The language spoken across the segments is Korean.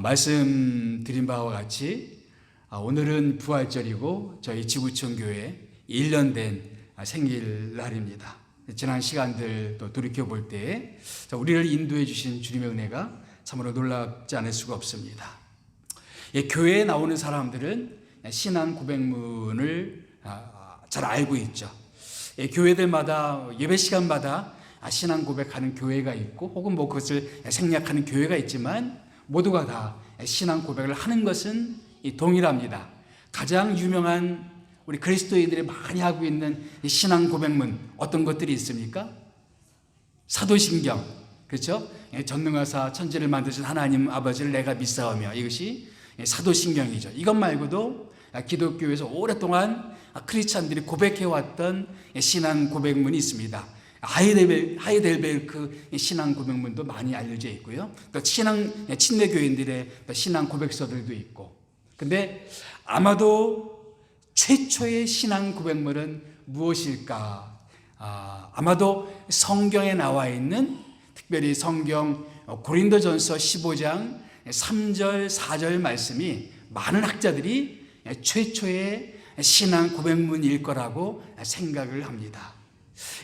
말씀드린 바와 같이 오늘은 부활절이고 저희 지구촌 교회 1년 된 생일날입니다. 지난 시간들 또 돌이켜볼 때 우리를 인도해 주신 주님의 은혜가 참으로 놀랍지 않을 수가 없습니다. 교회에 나오는 사람들은 신앙 고백문을 잘 알고 있죠. 교회들마다 예배 시간마다 신앙 고백하는 교회가 있고 혹은 그것을 생략하는 교회가 있지만 모두가 다 신앙 고백을 하는 것은 동일합니다. 가장 유명한 우리 그리스도인들이 많이 하고 있는 신앙 고백문 어떤 것들이 있습니까? 사도신경, 그렇죠? 전능하사 천지를 만드신 하나님 아버지를 내가 믿사오며, 이것이 사도신경이죠. 이것 말고도 기독교에서 오랫동안 크리스찬들이 고백해왔던 신앙 고백문이 있습니다. 하이델베르크 신앙 고백문도 많이 알려져 있고요. 또 친내 교인들의 신앙 고백서들도 있고. 근데 아마도 최초의 신앙 고백문은 무엇일까? 아마도 성경에 나와 있는, 특별히 성경 고린도전서 15장 3절 4절 말씀이 많은 학자들이 최초의 신앙 고백문일 거라고 생각을 합니다.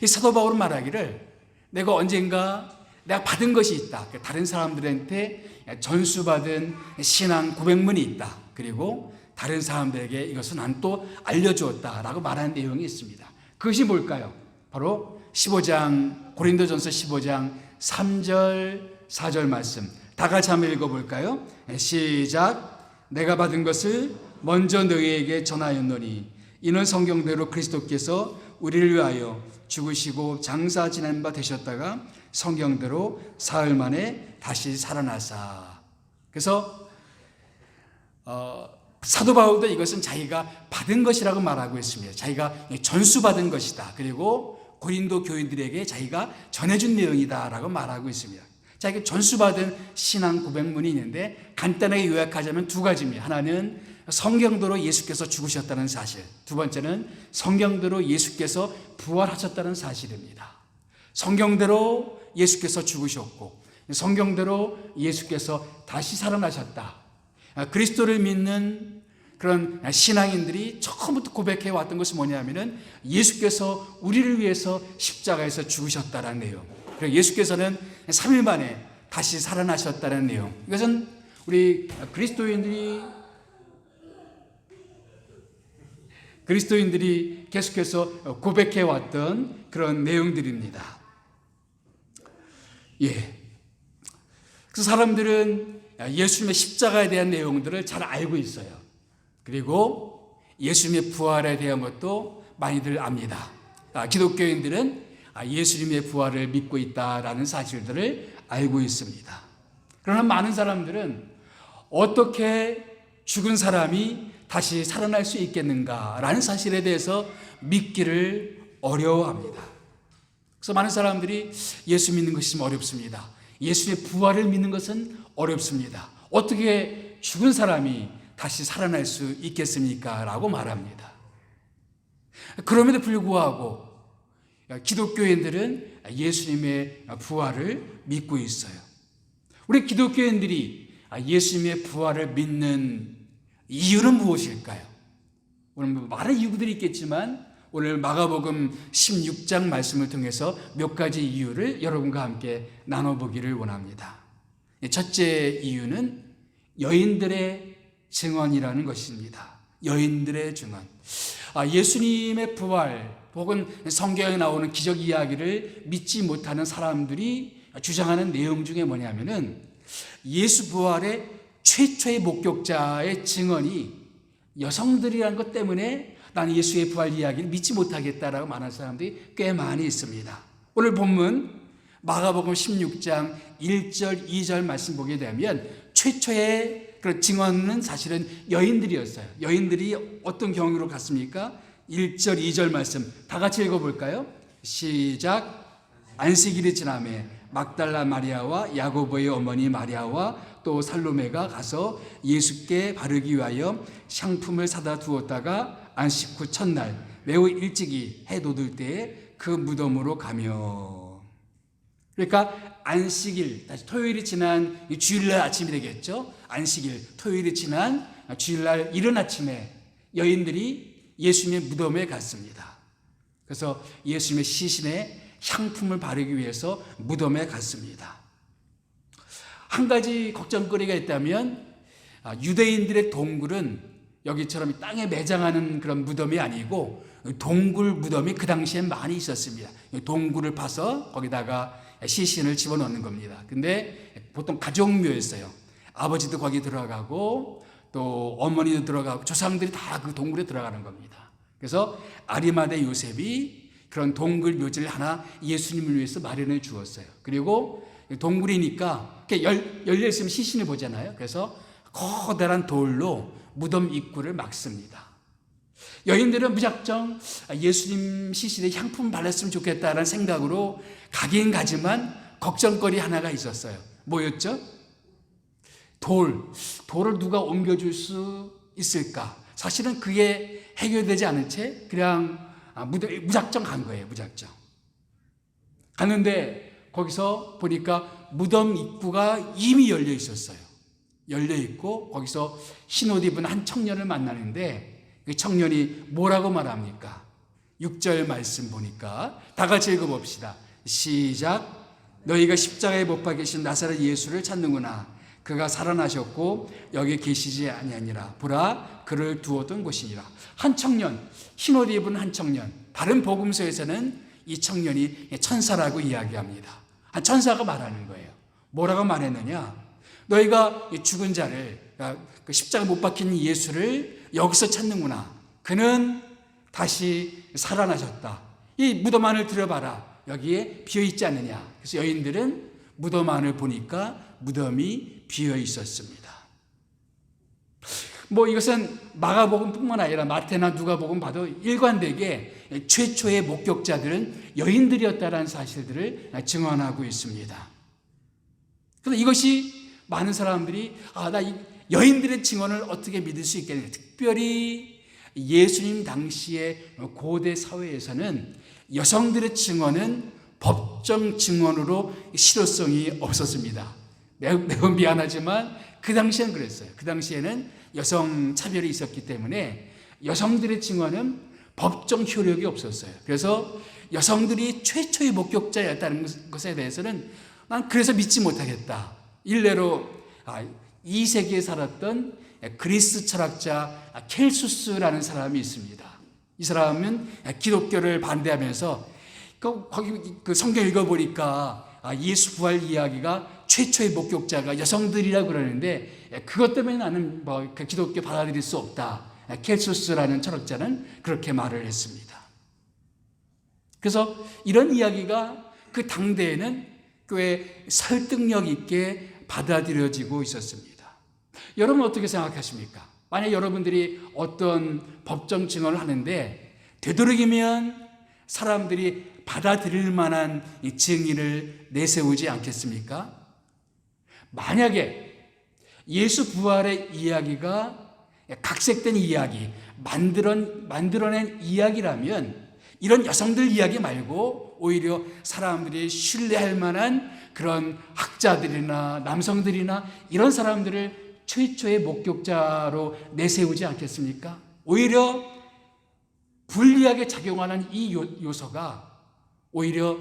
이 사도 바울은 말하기를 내가 언젠가 내가 받은 것이 있다. 다른 사람들한테 전수받은 신앙 고백문이 있다. 그리고 다른 사람들에게 이것은 난 또 알려주었다라고 말하는 내용이 있습니다. 그것이 뭘까요? 바로 15장 고린도전서 15장 3절 4절 말씀, 다 같이 한번 읽어볼까요? 시작. 내가 받은 것을 먼저 너희에게 전하였노니 이는 성경대로 그리스도께서 우리를 위하여 죽으시고 장사 지낸 바 되셨다가 성경대로 사흘 만에 다시 살아나사. 그래서 사도 바울도 이것은 자기가 받은 것이라고 말하고 있습니다. 자기가 전수받은 것이다. 그리고 고린도 교인들에게 자기가 전해준 내용이다라고 말하고 있습니다. 자기가 전수받은 신앙 고백문이 있는데 간단하게 요약하자면 두 가지입니다. 하나는 성경대로 예수께서 죽으셨다는 사실, 두 번째는 성경대로 예수께서 부활하셨다는 사실입니다. 성경대로 예수께서 죽으셨고 성경대로 예수께서 다시 살아나셨다. 그리스도를 믿는 그런 신앙인들이 처음부터 고백해 왔던 것이 뭐냐면은 예수께서 우리를 위해서 십자가에서 죽으셨다는 내용, 그리고 예수께서는 3일 만에 다시 살아나셨다는 내용, 이것은 우리 그리스도인들이 계속해서 고백해 왔던 그런 내용들입니다. 그래서 사람들은 예수님의 십자가에 대한 내용들을 잘 알고 있어요. 그리고 예수님의 부활에 대한 것도 많이들 압니다. 기독교인들은 예수님의 부활을 믿고 있다라는 사실들을 알고 있습니다. 그러나 많은 사람들은 어떻게 죽은 사람이 다시 살아날 수 있겠는가라는 사실에 대해서 믿기를 어려워합니다. 그래서 많은 사람들이 예수 믿는 것이 어렵습니다. 예수의 부활을 믿는 것은 어렵습니다. 어떻게 죽은 사람이 다시 살아날 수 있겠습니까? 라고 말합니다. 그럼에도 불구하고 기독교인들은 예수님의 부활을 믿고 있어요. 우리 기독교인들이 예수님의 부활을 믿는 이유는 무엇일까요? 오늘 많은 이유들이 있겠지만 오늘 마가복음 16장 말씀을 통해서 몇 가지 이유를 여러분과 함께 나눠보기를 원합니다. 첫째 이유는 여인들의 증언이라는 것입니다. 여인들의 증언. 예수님의 부활 혹은 성경에 나오는 기적 이야기를 믿지 못하는 사람들이 주장하는 내용 중에 뭐냐면은 예수 부활의 최초의 목격자의 증언이 여성들이라는 것 때문에 나는 예수의 부활 이야기를 믿지 못하겠다라고 말하는 사람들이 꽤 많이 있습니다. 오늘 본문 마가복음 16장 1절 2절 말씀 보게 되면 최초의 그런 증언은 사실은 여인들이었어요. 여인들이 어떤 경우로 갔습니까? 1절 2절 말씀 다 같이 읽어볼까요? 시작. 안식일이 지나매 막달라 마리아와 야고보의 어머니 마리아와 또 살로메가 가서 예수께 바르기 위하여 향품을 사다 두었다가 안식 후 첫날 매우 일찍이 해 돋을 때에 그 무덤으로 가며. 그러니까 안식일, 다시 토요일이 지난 주일날 아침이 되겠죠. 안식일, 토요일이 지난 주일날 이른 아침에 여인들이 예수님의 무덤에 갔습니다. 그래서 예수님의 시신에 향품을 바르기 위해서 무덤에 갔습니다. 한 가지 걱정거리가 있다면 유대인들의 동굴은 여기처럼 땅에 매장하는 그런 무덤이 아니고 동굴 무덤이 그 당시엔 많이 있었습니다. 동굴을 파서 거기다가 시신을 집어넣는 겁니다. 근데 보통 가족묘였어요. 아버지도 거기 들어가고 또 어머니도 들어가고 조상들이 다 그 동굴에 들어가는 겁니다. 그래서 아리마대 요셉이 그런 동굴 묘지를 하나 예수님을 위해서 마련해 주었어요. 그리고 동굴이니까 이렇게 열려 있으면 시신을 보잖아요. 그래서 커다란 돌로 무덤 입구를 막습니다. 여인들은 무작정 예수님 시신에 향품 발랐으면 좋겠다라는 생각으로 가긴 가지만 걱정거리 하나가 있었어요. 뭐였죠? 돌을 누가 옮겨줄 수 있을까? 사실은 그게 해결되지 않은 채 그냥 무작정 간 거예요. 무작정 갔는데 거기서 보니까 무덤 입구가 이미 열려 있었어요. 열려 있고 거기서 흰옷 입은 한 청년을 만나는데 그 청년이 뭐라고 말합니까? 6절 말씀 보니까 다 같이 읽어봅시다. 시작. 너희가 십자가에 못 박히신 나사렛 예수를 찾는구나. 그가 살아나셨고 여기 계시지 아니하니라. 보라 그를 두었던 곳이니라. 한 청년, 흰옷 입은 한 청년. 다른 복음서에서는 이 청년이 천사라고 이야기합니다. 한 천사가 말하는 거예요. 뭐라고 말했느냐? 너희가 죽은 자를, 그 십자가 못 박힌 예수를 여기서 찾는구나. 그는 다시 살아나셨다. 이 무덤 안을 들여봐라. 여기에 비어있지 않느냐. 그래서 여인들은 무덤 안을 보니까 무덤이 비어 있었습니다. 이것은 마가복음뿐만 아니라 마태나 누가복음 봐도 일관되게 최초의 목격자들은 여인들이었다라는 사실들을 증언하고 있습니다. 그래서 이것이 많은 사람들이 나 여인들의 증언을 어떻게 믿을 수 있겠느냐. 특별히 예수님 당시의 고대 사회에서는 여성들의 증언은 법정 증언으로 실효성이 없었습니다. 매우 미안하지만 그 당시에는 그랬어요. 그 당시에는 여성 차별이 있었기 때문에 여성들의 증언은 법정 효력이 없었어요. 그래서 여성들이 최초의 목격자였다는 것에 대해서는 난 그래서 믿지 못하겠다. 일례로 2세기에 살았던 그리스 철학자 켈수스라는 사람이 있습니다. 이 사람은 기독교를 반대하면서 거기 그 성경 읽어보니까 예수 부활 이야기가 최초의 목격자가 여성들이라고 그러는데 그것 때문에 나는 기독교 받아들일 수 없다. 켈수스라는 철학자는 그렇게 말을 했습니다. 그래서 이런 이야기가 그 당대에는 꽤 설득력 있게 받아들여지고 있었습니다. 여러분 어떻게 생각하십니까? 만약 여러분들이 어떤 법정 증언을 하는데 되도록이면 사람들이 받아들일 만한 이 증인을 내세우지 않겠습니까? 만약에 예수 부활의 이야기가 각색된 이야기, 만들어낸 이야기라면 이런 여성들 이야기 말고 오히려 사람들이 신뢰할 만한 그런 학자들이나 남성들이나 이런 사람들을 최초의 목격자로 내세우지 않겠습니까? 오히려 불리하게 작용하는 이 요소가 오히려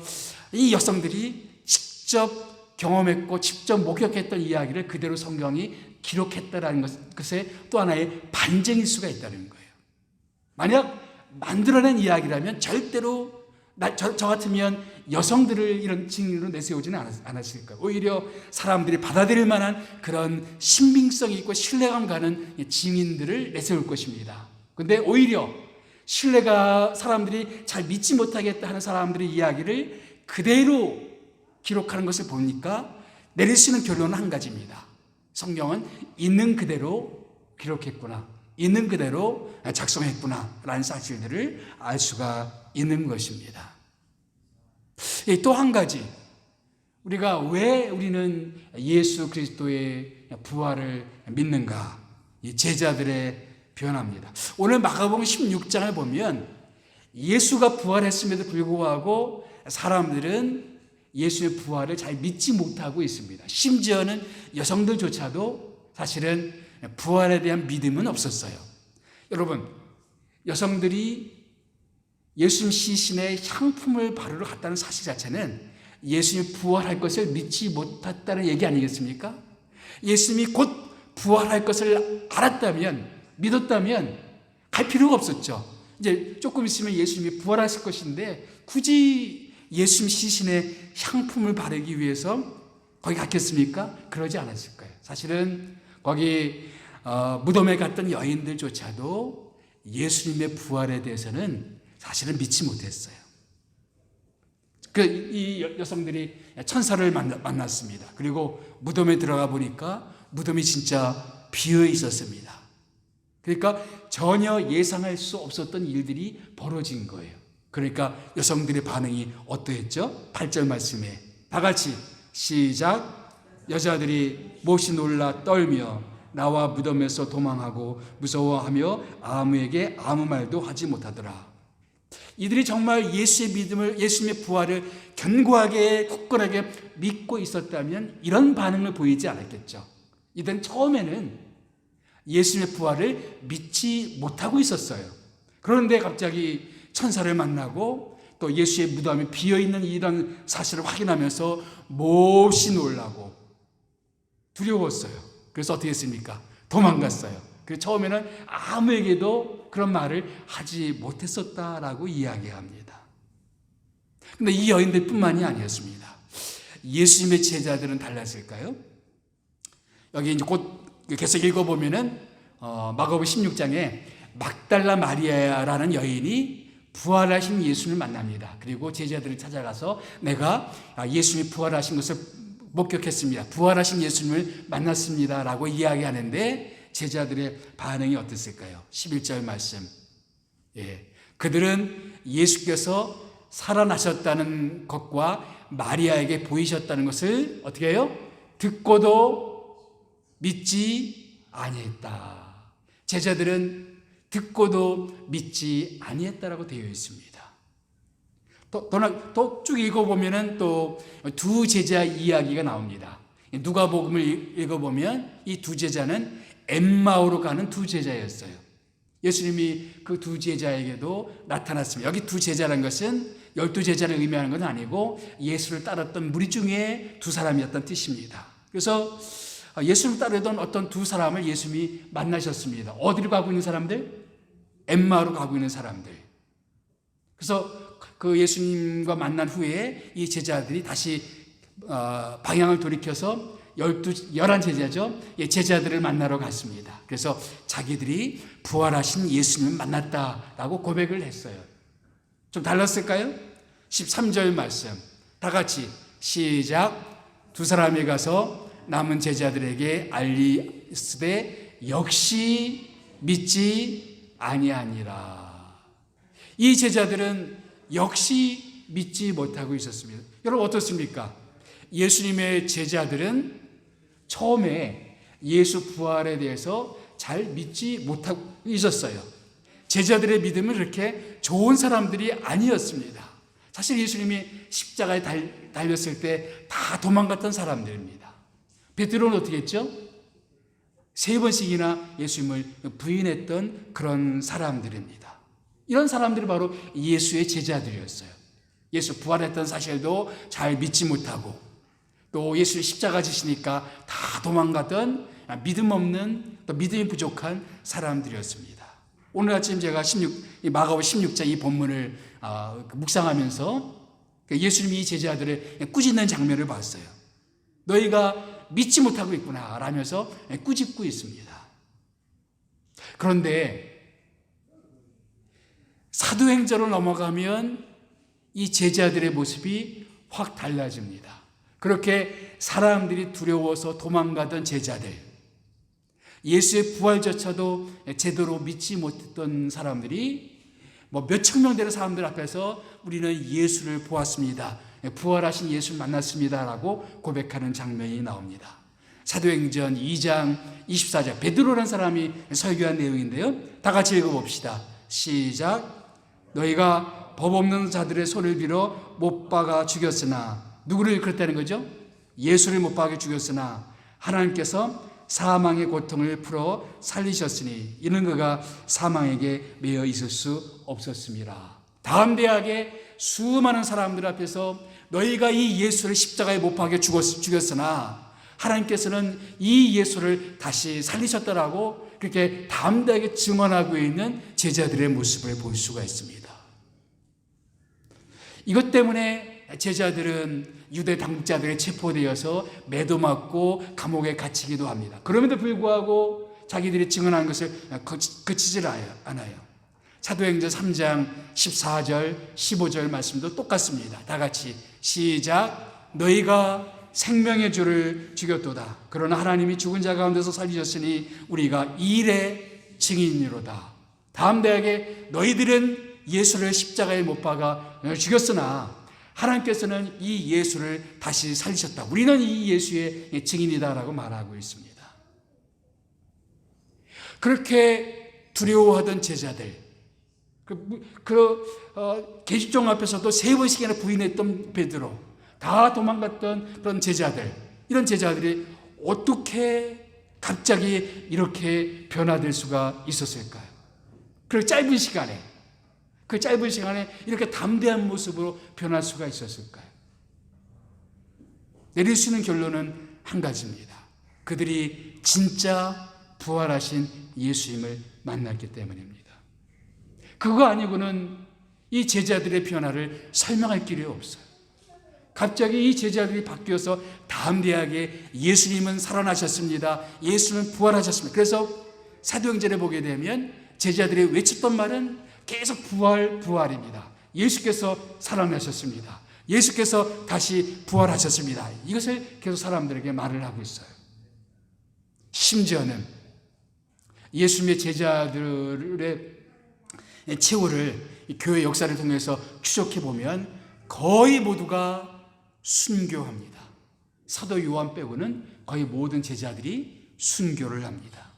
이 여성들이 직접 경험했고 직접 목격했던 이야기를 그대로 성경이 기록했다라는 것에 또 하나의 반증일 수가 있다는 거예요. 만약 만들어낸 이야기라면 절대로 저 같으면 여성들을 이런 증인으로 내세우지는 않았을 거예요. 오히려 사람들이 받아들일 만한 그런 신빙성이 있고 신뢰감 가는 증인들을 내세울 것입니다. 그런데 오히려 신뢰가 사람들이 잘 믿지 못하겠다 하는 사람들의 이야기를 그대로 기록하는 것을 보니까 내릴 수 있는 결론은 한 가지입니다. 성경은 있는 그대로 기록했구나, 있는 그대로 작성했구나 라는 사실들을 알 수가 있는 것입니다. 또 한 가지, 우리가 왜 우리는 예수 그리스도의 부활을 믿는가? 이 제자들의 변화입니다. 오늘 마가복음 16장을 보면 예수가 부활했음에도 불구하고 사람들은 예수의 부활을 잘 믿지 못하고 있습니다. 심지어는 여성들조차도 사실은 부활에 대한 믿음은 없었어요. 여러분, 여성들이 예수님 시신에 향품을 바르러 갔다는 사실 자체는 예수님이 부활할 것을 믿지 못했다는 얘기 아니겠습니까? 예수님이 곧 부활할 것을 알았다면, 믿었다면 갈 필요가 없었죠. 이제 조금 있으면 예수님이 부활하실 것인데 굳이 예수님 시신에 향품을 바르기 위해서 거기 갔겠습니까? 그러지 않았을 거예요. 사실은 거기 무덤에 갔던 여인들조차도 예수님의 부활에 대해서는 사실은 믿지 못했어요. 이 여성들이 천사를 만났습니다. 그리고 무덤에 들어가 보니까 무덤이 진짜 비어 있었습니다. 그러니까 전혀 예상할 수 없었던 일들이 벌어진 거예요. 그러니까 여성들의 반응이 어떠했죠? 8절 말씀에 다 같이 시작. 여자들이 몹시 놀라 떨며 나와 무덤에서 도망하고 무서워하며 아무에게 아무 말도 하지 못하더라. 이들이 정말 예수의 믿음을, 예수님의 부활을 견고하게 굳건하게 믿고 있었다면 이런 반응을 보이지 않았겠죠. 이들은 처음에는 예수님의 부활을 믿지 못하고 있었어요. 그런데 갑자기 천사를 만나고 또 예수의 무덤이 비어있는 이런 사실을 확인하면서 몹시 놀라고 두려웠어요. 그래서 어떻게 했습니까? 도망갔어요. 그래서 처음에는 아무에게도 그런 말을 하지 못했었다라고 이야기합니다. 그런데 이 여인들 뿐만이 아니었습니다. 예수님의 제자들은 달랐을까요? 여기 이제 곧 계속 읽어보면은 마가복음 16장에 막달라 마리아라는 여인이 부활하신 예수님을 만납니다. 그리고 제자들을 찾아가서 내가 예수님이 부활하신 것을 목격했습니다. 부활하신 예수님을 만났습니다. 라고 이야기하는데 제자들의 반응이 어땠을까요? 11절 말씀. 그들은 예수께서 살아나셨다는 것과 마리아에게 보이셨다는 것을 어떻게 해요? 듣고도 믿지 아니했다. 제자들은 듣고도 믿지 아니했다라고 되어 있습니다. 또 쭉 읽어보면 또 두 제자 이야기가 나옵니다. 누가복음을 읽어보면 이 두 제자는 엠마오로 가는 두 제자였어요. 예수님이 그 두 제자에게도 나타났습니다. 여기 두 제자라는 것은 12제자를 의미하는 건 아니고 예수를 따랐던 무리 중에 두 사람이었던 뜻입니다. 그래서 예수를 따르던 어떤 두 사람을 예수님이 만나셨습니다. 어디로 가고 있는 사람들? 엠마오로 가고 있는 사람들. 그래서 그 예수님과 만난 후에 이 제자들이 다시 방향을 돌이켜서 11제자죠. 제자들을 만나러 갔습니다. 그래서 자기들이 부활하신 예수님을 만났다라고 고백을 했어요. 좀 달랐을까요? 13절 말씀. 다 같이 시작. 두 사람이 가서 남은 제자들에게 알리스되 역시 믿지 아니하니라. 이 제자들은 역시 믿지 못하고 있었습니다. 여러분 어떻습니까? 예수님의 제자들은 처음에 예수 부활에 대해서 잘 믿지 못하고 있었어요. 제자들의 믿음은 그렇게 좋은 사람들이 아니었습니다. 사실 예수님이 십자가에 달렸을 때 다 도망갔던 사람들입니다. 베드로는 어떻게 했죠? 3번씩이나 예수님을 부인했던 그런 사람들입니다. 이런 사람들이 바로 예수의 제자들이었어요. 예수 부활했던 사실도 잘 믿지 못하고 또 예수 십자가 지시니까 다 도망가던 믿음 없는 또 믿음이 부족한 사람들이었습니다. 오늘 아침 제가 마가복음 16장 이 본문을 묵상하면서 예수님이 이 제자들을 꾸짖는 장면을 봤어요. 너희가 믿지 못하고 있구나 라면서 꾸짖고 있습니다. 그런데 사도행전으로 넘어가면 이 제자들의 모습이 확 달라집니다. 그렇게 사람들이 두려워서 도망가던 제자들, 예수의 부활조차도 제대로 믿지 못했던 사람들이 몇천 명 되는 사람들 앞에서 우리는 예수를 보았습니다. 부활하신 예수를 만났습니다. 라고 고백하는 장면이 나옵니다. 사도행전 2장 24절 베드로라는 사람이 설교한 내용인데요. 다 같이 읽어봅시다. 시작. 너희가 법 없는 자들의 손을 빌어 못 박아 죽였으나 누구를 그랬다는 거죠? 예수를 못 박아 죽였으나 하나님께서 사망의 고통을 풀어 살리셨으니 이는 그가 사망에게 매여 있을 수 없었습니다. 다음 대학에 수많은 사람들 앞에서 너희가 이 예수를 십자가에 못 박아 죽였으나 하나님께서는 이 예수를 다시 살리셨다라고 그렇게 담대하게 증언하고 있는 제자들의 모습을 볼 수가 있습니다. 이것 때문에 제자들은 유대 당국자들에 체포되어서 매도 맞고 감옥에 갇히기도 합니다. 그럼에도 불구하고 자기들이 증언하는 것을 그치질 않아요. 사도행전 3장 14절 15절 말씀도 똑같습니다. 다 같이 시작. 너희가 생명의 주를 죽였도다. 그러나 하나님이 죽은 자 가운데서 살리셨으니 우리가 이 일의 증인이로다. 다음 대학에 너희들은 예수를 십자가에 못 박아 죽였으나 하나님께서는 이 예수를 다시 살리셨다. 우리는 이 예수의 증인이다라고 말하고 있습니다. 그렇게 두려워하던 제자들, 계집종 앞에서도 3번씩이나 부인했던 베드로, 다 도망갔던 그런 제자들, 이런 제자들이 어떻게 갑자기 이렇게 변화될 수가 있었을까요? 그 짧은 시간에 이렇게 담대한 모습으로 변할 수가 있었을까요? 내릴 수 있는 결론은 한 가지입니다. 그들이 진짜 부활하신 예수님을 만났기 때문입니다. 그거 아니고는 이 제자들의 변화를 설명할 길이 없어요. 갑자기 이 제자들이 바뀌어서 담대하게 예수님은 살아나셨습니다. 예수님은 부활하셨습니다. 그래서 사도행전에 보게 되면 제자들이 외쳤던 말은 계속 부활입니다. 예수께서 살아나셨습니다. 예수께서 다시 부활하셨습니다. 이것을 계속 사람들에게 말을 하고 있어요. 심지어는 예수님의 제자들의 최후를 교회 역사를 통해서 추적해 보면 거의 모두가 순교합니다. 사도 요한 빼고는 거의 모든 제자들이 순교를 합니다.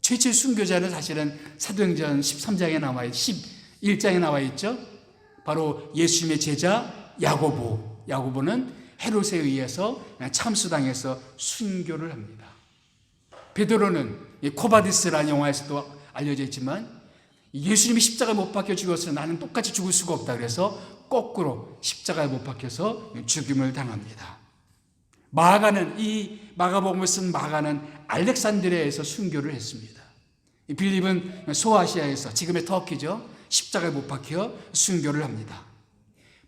최초의 순교자는 사실은 사도행전 13장에 나와 11장에 나와 있죠. 바로 예수님의 제자 야고보는 헤롯에 의해서 참수당해서 순교를 합니다. 베드로는 코바디스라는 영화에서도 알려져 있지만 예수님이 십자가에 못 박혀 죽었으나 나는 똑같이 죽을 수가 없다 그래서 거꾸로 십자가에 못 박혀서 죽임을 당합니다. 이 마가복음을 쓴 마가는 알렉산드리아에서 순교를 했습니다. 빌립은 소아시아에서 지금의 터키죠. 십자가에 못 박혀 순교를 합니다.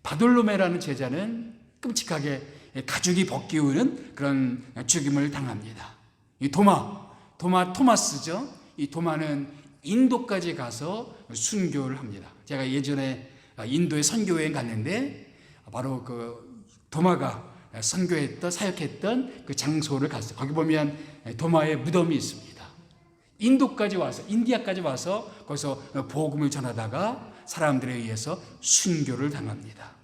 바돌로메라는 제자는 끔찍하게 가죽이 벗기우는 그런 죽임을 당합니다. 이 토마스죠. 이 토마는 인도까지 가서 순교를 합니다. 제가 예전에 인도에 선교여행 갔는데 바로 그 도마가 사역했던 그 장소를 갔어요. 거기 보면 도마의 무덤이 있습니다. 인디아까지 와서 거기서 복음을 전하다가 사람들에 의해서 순교를 당합니다.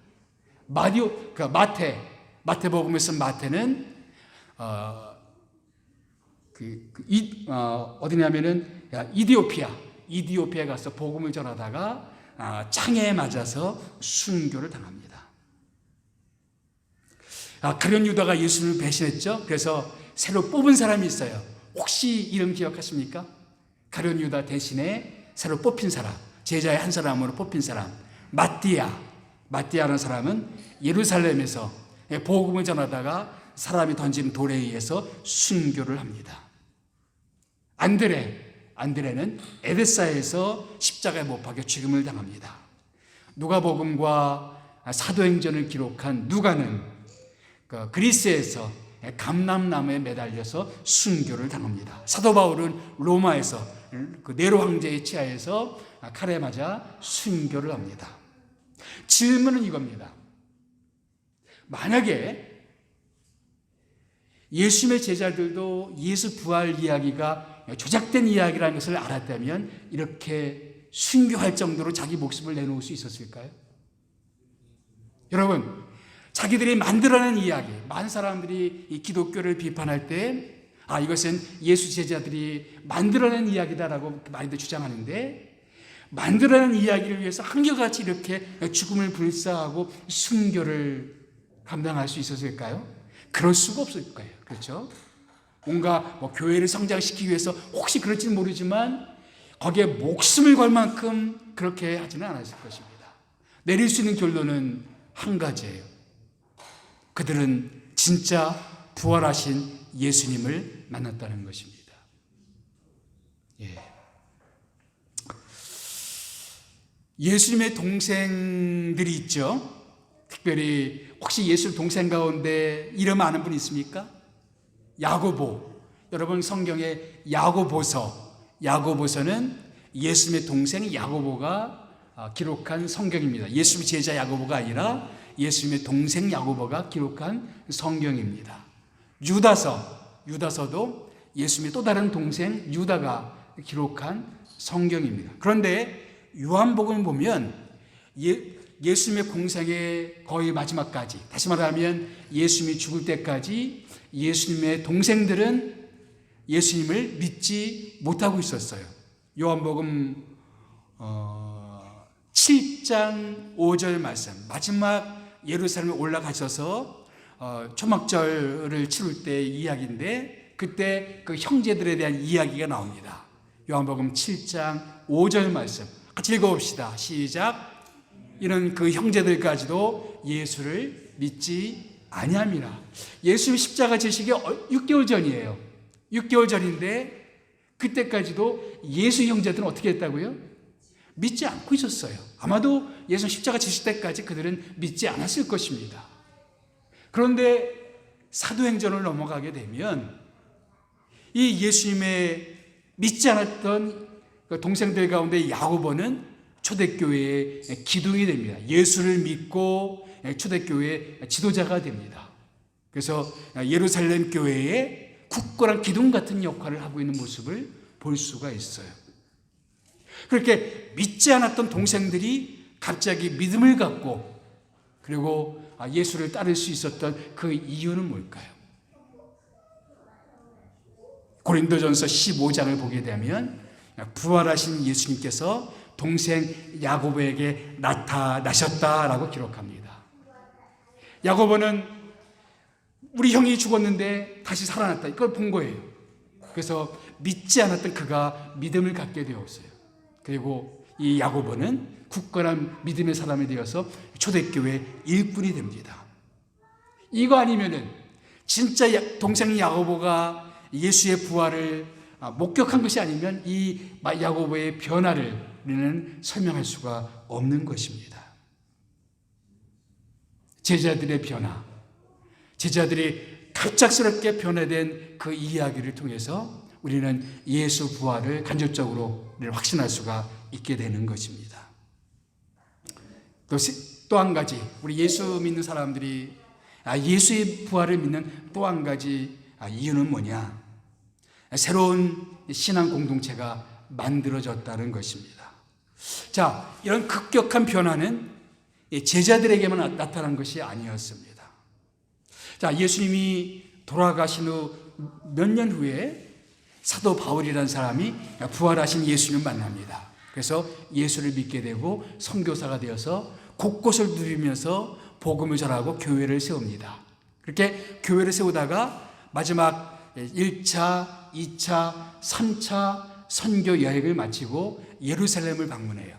마태복음을 쓴 마태는 어디냐면은 이디오피아에 가서 복음을 전하다가 창에 맞아서 순교를 당합니다. 가룟 유다가 예수님을 배신했죠. 그래서 새로 뽑은 사람이 있어요. 혹시 이름 기억하십니까? 가룟 유다 대신에 새로 뽑힌 사람, 제자의 한 사람으로 뽑힌 사람, 마띠아라는 사람은 예루살렘에서 복음을 전하다가 사람이 던진 돌에 의해서 순교를 합니다. 안드레는 에베사에서 십자가에 못 박혀 죽임을 당합니다. 누가복음과 사도행전을 기록한 누가는 그리스에서 감람나무에 매달려서 순교를 당합니다. 사도 바울은 로마에서 네로 황제의 치하에서 칼에 맞아 순교를 합니다. 질문은 이겁니다. 만약에 예수님의 제자들도 예수 부활 이야기가 조작된 이야기라는 것을 알았다면 이렇게 순교할 정도로 자기 목숨을 내놓을 수 있었을까요? 여러분, 자기들이 만들어낸 이야기, 많은 사람들이 이 기독교를 비판할 때 이것은 예수 제자들이 만들어낸 이야기다라고 많이들 주장하는데 만들어낸 이야기를 위해서 한결같이 이렇게 죽음을 불사하고 순교를 감당할 수 있었을까요? 그럴 수가 없을 거예요. 그렇죠? 뭔가 교회를 성장시키기 위해서 혹시 그럴지는 모르지만 거기에 목숨을 걸 만큼 그렇게 하지는 않았을 것입니다. 내릴 수 있는 결론은 한 가지예요. 그들은 진짜 부활하신 예수님을 만났다는 것입니다. 예. 예수님의 동생들이 있죠. 특별히 혹시 예수 동생 가운데 이름 아는 분 있습니까? 야고보. 여러분 성경에 야고보서는 예수님의 동생 야고보가 기록한 성경입니다. 예수님의 제자 야고보가 아니라 예수님의 동생 야고보가 기록한 성경입니다. 유다서도 예수님의 또 다른 동생 유다가 기록한 성경입니다. 그런데 요한복음을 보면 예수님의 공생의 거의 마지막까지, 다시 말하면 예수님이 죽을 때까지 예수님의 동생들은 예수님을 믿지 못하고 있었어요. 요한복음 7장 5절 말씀, 마지막 예루살렘에 올라가셔서 초막절을 치룰 때 이야기인데 그때 그 형제들에 대한 이야기가 나옵니다. 요한복음 7장 5절 말씀 같이 읽어봅시다. 시작. 이는 그 형제들까지도 예수를 믿지 아니함이라. 예수님 십자가 지시기 6개월 전이에요. 6개월 전인데 그때까지도 예수 형제들은 어떻게 했다고요? 믿지 않고 있었어요. 아마도 예수 십자가 지실 때까지 그들은 믿지 않았을 것입니다. 그런데 사도행전을 넘어가게 되면 이 예수님의 믿지 않았던 동생들 가운데 야고보는 초대교회의 기둥이 됩니다. 예수를 믿고 초대교회의 지도자가 됩니다. 그래서 예루살렘 교회의 굳건한 기둥 같은 역할을 하고 있는 모습을 볼 수가 있어요. 그렇게 믿지 않았던 동생들이 갑자기 믿음을 갖고 그리고 예수를 따를 수 있었던 그 이유는 뭘까요? 고린도전서 15장을 보게 되면 부활하신 예수님께서 동생 야고보에게 나타나셨다라고 기록합니다. 야고보는 우리 형이 죽었는데 다시 살아났다. 이걸 본 거예요. 그래서 믿지 않았던 그가 믿음을 갖게 되었어요. 그리고 이 야고보는 굳건한 믿음의 사람이 되어서 초대교회 일꾼이 됩니다. 이거 아니면은 진짜 동생 야고보가 예수의 부활을 목격한 것이 아니면 이 야고보의 변화를 우리는 설명할 수가 없는 것입니다. 제자들의 변화, 제자들이 갑작스럽게 변화된 그 이야기를 통해서 우리는 예수 부활을 간접적으로 확신할 수가 있게 되는 것입니다. 또 한 가지, 우리 예수 믿는 사람들이 예수의 부활을 믿는 또 한 가지 이유는 뭐냐? 새로운 신앙 공동체가 만들어졌다는 것입니다. 자, 이런 급격한 변화는 제자들에게만 나타난 것이 아니었습니다. 자, 예수님이 돌아가신 후 몇 년 후에 사도 바울이라는 사람이 부활하신 예수님을 만납니다. 그래서 예수를 믿게 되고 선교사가 되어서 곳곳을 누비면서 복음을 전하고 교회를 세웁니다. 그렇게 교회를 세우다가 마지막 1차, 2차, 3차 선교 여행을 마치고 예루살렘을 방문해요.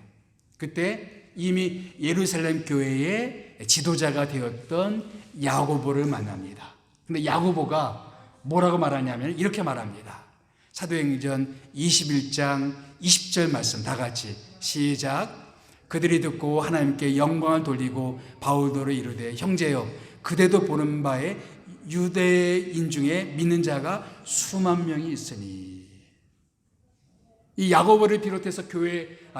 그때 이미 예루살렘 교회의 지도자가 되었던 야고보를 만납니다. 근데 야고보가 뭐라고 말하냐면 이렇게 말합니다. 사도행전 21장 20절 말씀 다 같이 시작. 그들이 듣고 하나님께 영광을 돌리고 바울도를 이르되 형제여 그대도 보는 바에 유대인 중에 믿는 자가 수만 명이 있으니. 이 야고보를 비롯해서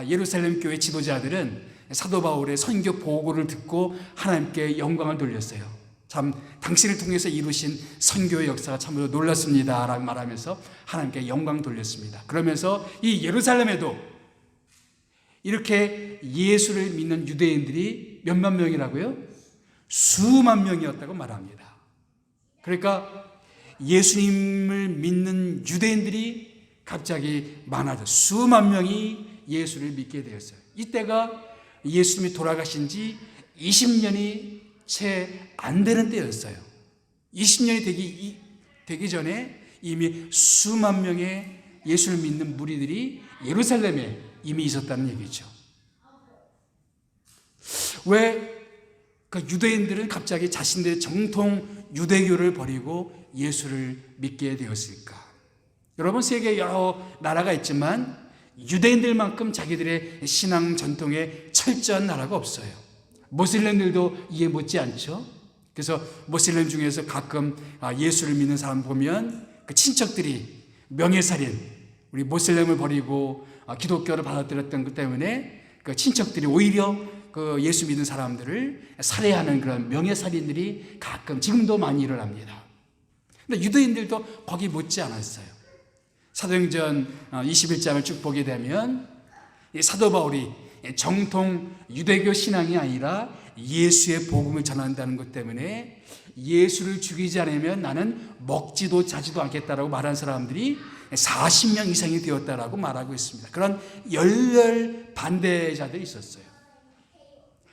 예루살렘 교회 지도자들은 사도 바울의 선교 보고를 듣고 하나님께 영광을 돌렸어요. 참 당신을 통해서 이루신 선교의 역사가 참으로 놀랐습니다 라고 말하면서 하나님께 영광 돌렸습니다. 그러면서 이 예루살렘에도 이렇게 예수를 믿는 유대인들이 몇만 명이라고요? 수만 명이었다고 말합니다. 그러니까 예수님을 믿는 유대인들이 갑자기 많아져 수만 명이 예수를 믿게 되었어요. 이때가 예수님이 돌아가신 지 20년이 채 안 되는 때였어요. 20년이 되기 전에 이미 수만 명의 예수를 믿는 무리들이 예루살렘에 이미 있었다는 얘기죠. 왜 그 유대인들은 갑자기 자신들의 정통 유대교를 버리고 예수를 믿게 되었을까? 여러분, 세계 여러 나라가 있지만 유대인들만큼 자기들의 신앙 전통에 철저한 나라가 없어요. 모슬렘들도 이해 못지 않죠. 그래서 모슬렘 중에서 가끔 예수를 믿는 사람 보면 그 친척들이 명예살인, 우리 모슬렘을 버리고 기독교를 받아들였던 것 때문에 그 친척들이 오히려 그 예수 믿는 사람들을 살해하는 그런 명예살인들이 가끔 지금도 많이 일어납니다. 근데 유대인들도 거기 못지 않았어요. 사도행전 21장을 쭉 보게 되면 사도 바울이 정통 유대교 신앙이 아니라 예수의 복음을 전한다는 것 때문에 예수를 죽이지 않으면 나는 먹지도 자지도 않겠다라고 말한 사람들이 40명 이상이 되었다라고 말하고 있습니다. 그런 열렬 반대자들이 있었어요.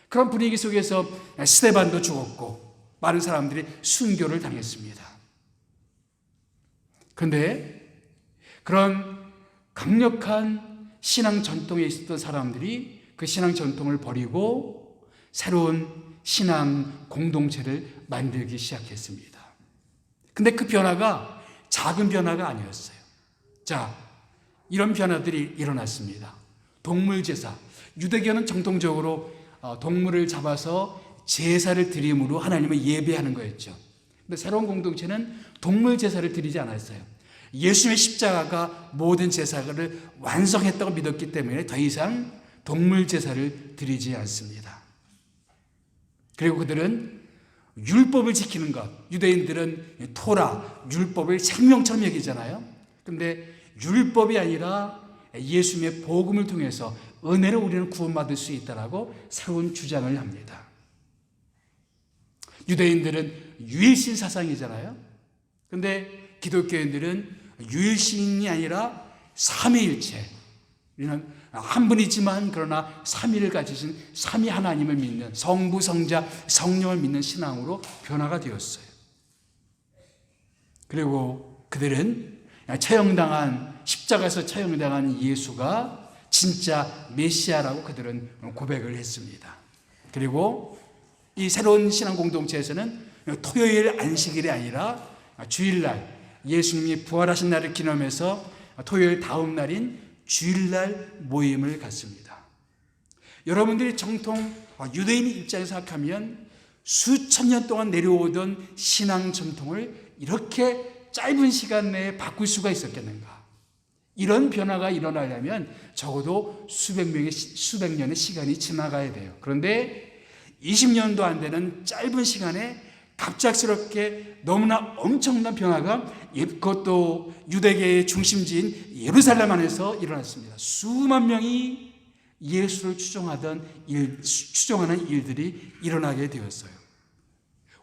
그런 분위기 속에서 스데반도 죽었고 많은 사람들이 순교를 당했습니다. 그런데 그런 강력한 신앙 전통에 있었던 사람들이 그 신앙 전통을 버리고 새로운 신앙 공동체를 만들기 시작했습니다. 근데 그 변화가 작은 변화가 아니었어요. 자, 이런 변화들이 일어났습니다. 동물 제사. 유대교는 정통적으로 동물을 잡아서 제사를 드림으로 하나님을 예배하는 거였죠. 근데 새로운 공동체는 동물 제사를 드리지 않았어요. 예수님의 십자가가 모든 제사를 완성했다고 믿었기 때문에 더 이상 동물 제사를 드리지 않습니다. 그리고 그들은 율법을 지키는 것, 유대인들은 토라, 율법을 생명처럼 여기잖아요. 그런데 율법이 아니라 예수님의 복음을 통해서 은혜로 우리는 구원받을 수 있다라고 새로운 주장을 합니다. 유대인들은 유일신 사상이잖아요. 그런데 기독교인들은 유일신이 아니라 삼위일체. 우리는 한 분이지만 그러나 삼위를 가지신 삼위 하나님을 믿는 성부, 성자, 성령을 믿는 신앙으로 변화가 되었어요. 그리고 그들은 십자가에서 처형당한 예수가 진짜 메시아라고 그들은 고백을 했습니다. 그리고 이 새로운 신앙 공동체에서는 토요일 안식일이 아니라 주일날 예수님이 부활하신 날을 기념해서 토요일 다음 날인 주일날 모임을 갖습니다. 여러분들이 정통 유대인 입장에서 생각하면 수천 년 동안 내려오던 신앙 전통을 이렇게 짧은 시간 내에 바꿀 수가 있었겠는가? 이런 변화가 일어나려면 적어도 수백 년의 시간이 지나가야 돼요. 그런데 20년도 안 되는 짧은 시간에 갑작스럽게 너무나 엄청난 변화가 그것도 유대계의 중심지인 예루살렘 안에서 일어났습니다. 수만 명이 예수를 추종하는 일들이 일어나게 되었어요.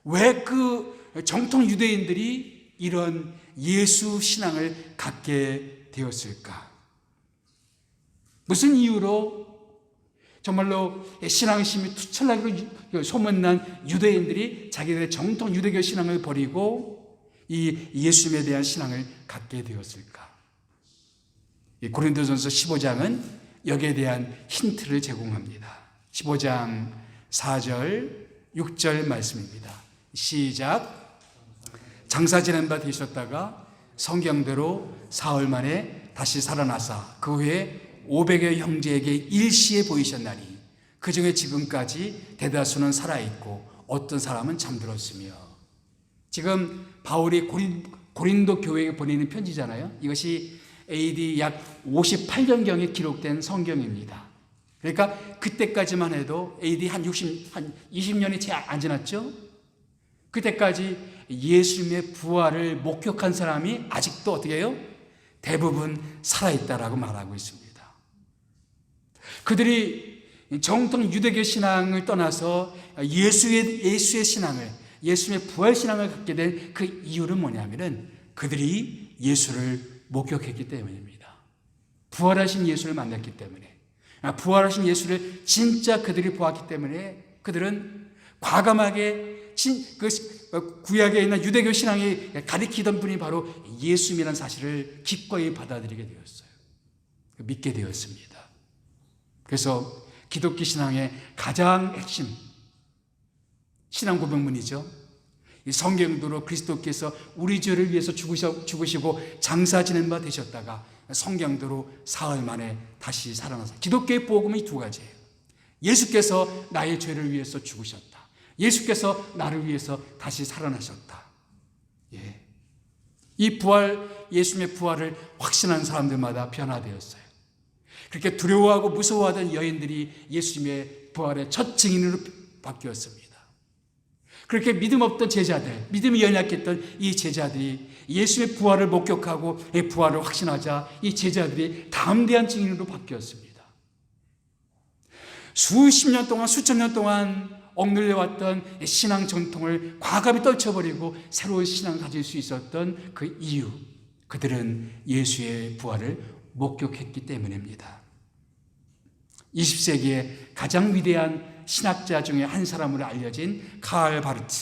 왜 그 정통 유대인들이 이런 예수 신앙을 갖게 되었을까? 무슨 이유로 정말로 신앙심이 투철나기로 소문난 유대인들이 자기들의 정통 유대교 신앙을 버리고 이 예수님에 대한 신앙을 갖게 되었을까? 이 고린도전서 15장은 여기에 대한 힌트를 제공합니다. 15장 4절, 6절 말씀입니다. 시작. 장사 지낸 바 되셨다가 성경대로 사흘 만에 다시 살아나사 그 후에 500여 형제에게 일시에 보이셨나니 그 중에 지금까지 대다수는 살아있고 어떤 사람은 잠들었으며. 지금 바울이 고린도 교회에 보내는 편지잖아요. 이것이 AD 약 58년경에 기록된 성경입니다. 그러니까 그때까지만 해도 AD 한 20년이 채 안 지났죠. 그때까지 예수님의 부활을 목격한 사람이 아직도 어떻게 해요? 대부분 살아있다라고 말하고 있습니다. 그들이 정통 유대교 신앙을 떠나서 예수의 신앙을, 예수님의 부활 신앙을 갖게 된 그 이유는 뭐냐면은 그들이 예수를 목격했기 때문입니다. 부활하신 예수를 만났기 때문에, 부활하신 예수를 진짜 그들이 보았기 때문에 그들은 과감하게 구약에 있는 유대교 신앙이 가리키던 분이 바로 예수님이라는 사실을 기꺼이 받아들이게 되었어요. 믿게 되었습니다. 그래서 기독교 신앙의 가장 핵심 신앙 고백문이죠. 이 성경대로 그리스도께서 우리 죄를 위해서 죽으시고 장사 지낸 바 되셨다가 성경대로 사흘 만에 다시 살아나서, 기독교의 복음은 이 두 가지예요. 예수께서 나의 죄를 위해서 죽으셨다. 예수께서 나를 위해서 다시 살아나셨다. 예. 이 부활, 예수님의 부활을 확신한 사람들마다 변화되었어요. 그렇게 두려워하고 무서워하던 여인들이 예수님의 부활의 첫 증인으로 바뀌었습니다. 그렇게 믿음 없던 제자들, 믿음이 연약했던 이 제자들이 예수의 부활을 목격하고 이 부활을 확신하자 이 제자들이 담대한 증인으로 바뀌었습니다. 수십 년 동안, 수천 년 동안 억눌려왔던 신앙 전통을 과감히 떨쳐버리고 새로운 신앙을 가질 수 있었던 그 이유, 그들은 예수의 부활을 목격했기 때문입니다. 20세기의 가장 위대한 신학자 중에 한 사람으로 알려진 카를 바르트.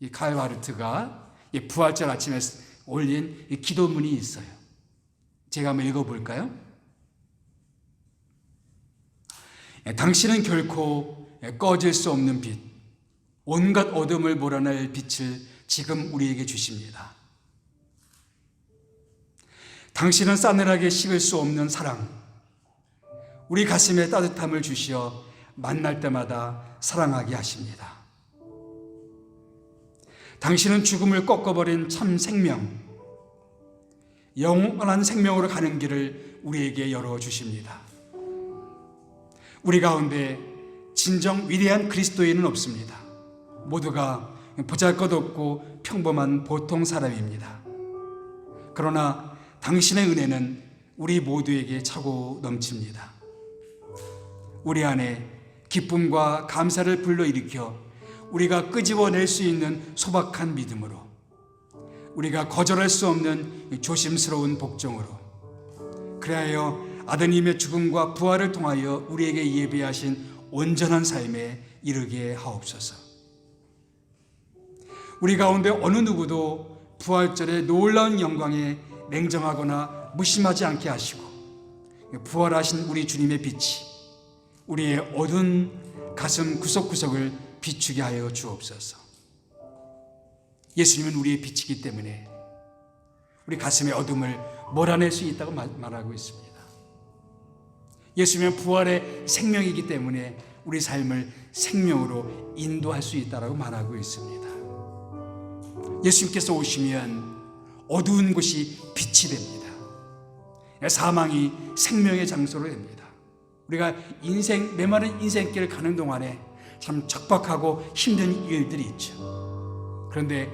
이 카를 바르트가 부활절 아침에 올린 기도문이 있어요. 제가 한번 읽어볼까요? 당신은 결코 꺼질 수 없는 빛, 온갖 어둠을 몰아낼 빛을 지금 우리에게 주십니다. 당신은 싸늘하게 식을 수 없는 사랑, 우리 가슴에 따뜻함을 주시어 만날 때마다 사랑하게 하십니다. 당신은 죽음을 꺾어버린 참 생명, 영원한 생명으로 가는 길을 우리에게 열어주십니다. 우리 가운데 진정 위대한 그리스도인은 없습니다. 모두가 보잘것없고 평범한 보통 사람입니다. 그러나 당신의 은혜는 우리 모두에게 차고 넘칩니다. 우리 안에 기쁨과 감사를 불러일으켜 우리가 끄집어낼 수 있는 소박한 믿음으로, 우리가 거절할 수 없는 조심스러운 복종으로, 그리하여 아드님의 죽음과 부활을 통하여 우리에게 예비하신 온전한 삶에 이르게 하옵소서. 우리 가운데 어느 누구도 부활절의 놀라운 영광에 냉정하거나 무심하지 않게 하시고, 부활하신 우리 주님의 빛이 우리의 어두운 가슴 구석구석을 비추게 하여 주옵소서. 예수님은 우리의 빛이기 때문에 우리 가슴의 어둠을 몰아낼 수 있다고 말하고 있습니다. 예수님은 부활의 생명이기 때문에 우리 삶을 생명으로 인도할 수 있다고 말하고 있습니다. 예수님께서 오시면 어두운 곳이 빛이 됩니다. 사망이 생명의 장소로 됩니다. 우리가 메마른 인생길을 가는 동안에 참 척박하고 힘든 일들이 있죠. 그런데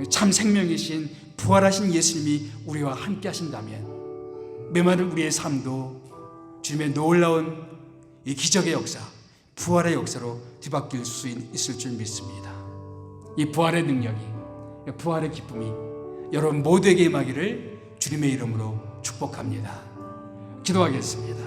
참 생명이신 부활하신 예수님이 우리와 함께 하신다면 메마른 우리의 삶도 주님의 놀라운 이 기적의 역사, 부활의 역사로 뒤바뀔 수 있을 줄 믿습니다. 이 부활의 능력이, 부활의 기쁨이 여러분 모두에게 임하기를 주님의 이름으로 축복합니다. 기도하겠습니다.